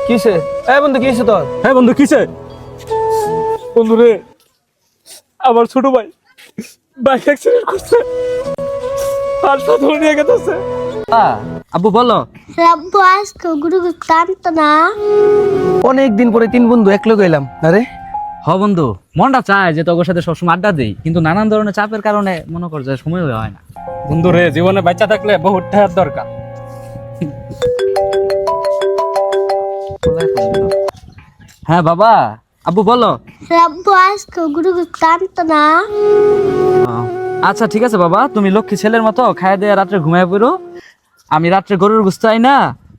কিসে? এই বন্ধু কিসে তোর? হ্যাঁ বন্ধু কিসে? বন্ধু রে, আমার ছোট ভাই বাইক অ্যাক্সিডেন্ট করছে, হাসপাতালে নিয়ে গেছে। আব্বু বলো। আব্বু আজকে গুরু টানতো না। অনেক দিন পরে তিন বন্ধু একলো গেলাম। আরে হ বন্ধু, মনটা চায় যে তোর সাথে সবসময় আড্ডা দিই, কিন্তু নানান ধরনের চাপের কারণে মনে কর যে সময় হয় না। বন্ধু রে, জীবনে বাচ্চা থাকলে বহুত টাকার দরকার। হ্যাঁ বাবা, আব্বু বলো। আব্বু আজকে গুরু টানতো না। আচ্ছা ঠিক আছে বাবা, তুমি লক্ষ্মী ছেলের মতো খায় দিয়ে রাত্রে ঘুমায় পড়ো। আমি রাত্রে গরুর গোশত আই না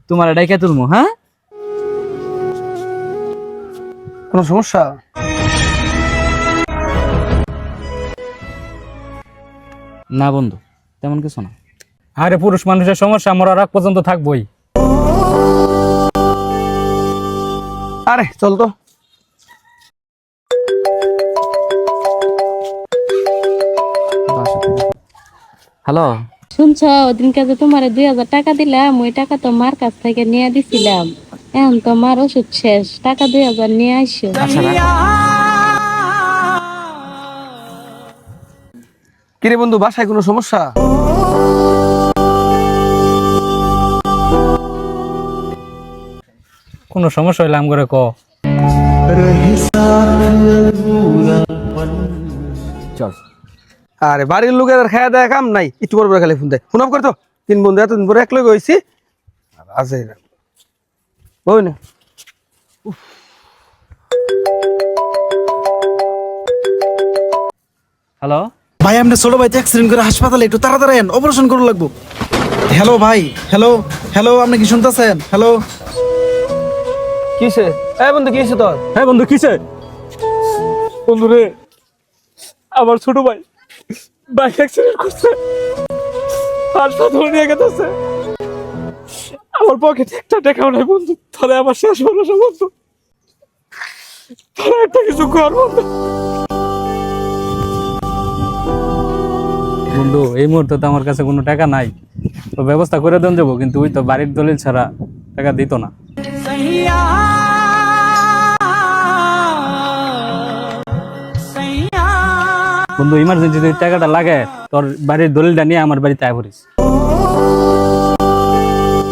তোমার ডাইকা তুলমু। হ্যাঁ, কোনো সমস্যা? না বন্ধু, তেমন কিছু না। আরে পুরুষ মানুষের সমস্যা মরার আগ পর্যন্ত থাকবোই। আরে চল তো। হ্যালো, শুনছ, ওদিনকে যে তোমার 2000 টাকা দিলাম, ওই টাকা তো মার কাছ থেকে নিয়ে দিছিলাম। এখন তো মার ওষুধ শেষ, টাকা 2000 নিয়ে আইসো। আচ্ছা রাখো। কিরে বন্ধু, বাসায় কোনো সমস্যা? কোনো সমস্যা হইলে আম করে ক। চল। আরে বাড়ির লোকের আর খাওয়া দেয়া কাম নাই, একটু পর খালি ফোন দেয়। ফোন অফ করে তো। তিন বন্ধু এতদিন পরে একলো গেছি। আছে বই না। হ্যালো, ভাই আপনি ছোট ভাই অ্যাক্সিডেন্ট করে হাসপাতালে, একটু তাড়াতাড়ি অপারেশন করা লাগবো। হ্যালো ভাই, হ্যালো হ্যালো, আপনি কি শুনতেছেন? হ্যালো। কিসে? এই বন্ধু কিসে তোর? হ্যাঁ বন্ধু কিসে? বন্ধু রে, আমার ছোট ভাই বাইক অ্যাক্সিডেন্ট করছে, হাসপাতালে নিয়ে গেছে। আমার পকেটে একটা টাকাও নাই বন্ধু, তাহলে আমার শেষ ভরসা বন্ধু। তাহলে একটা কিছু কর বন্ধু। বন্ধু এই মুহূর্তে তো আমার কাছে কোনো টাকা নাই, তো ব্যবস্থা করে দেন যাবো, কিন্তু ওই তো বাড়ির দলিল ছাড়া টাকা দিত না। বন্ধু ইমার্জেন্সি যদি টাকাটা লাগে, তোর বাড়ির দলিলটা নিয়ে আমার বাড়িতে আয় পড়িস।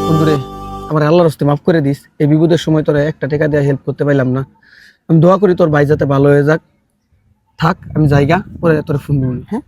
বন্ধু রে, আমার আল্লাহর রাস্তায় মাফ করে দিস। এই বিপদের সময় তোরা একটা টাকা দিয়ে হেল্প করতে পারলাম না। আমি দোয়া করি তোর ভাই যাতে ভালো হয়ে যাক। থাক, আমি জায়গা পরে তোর ফোন দিব। হ্যাঁ।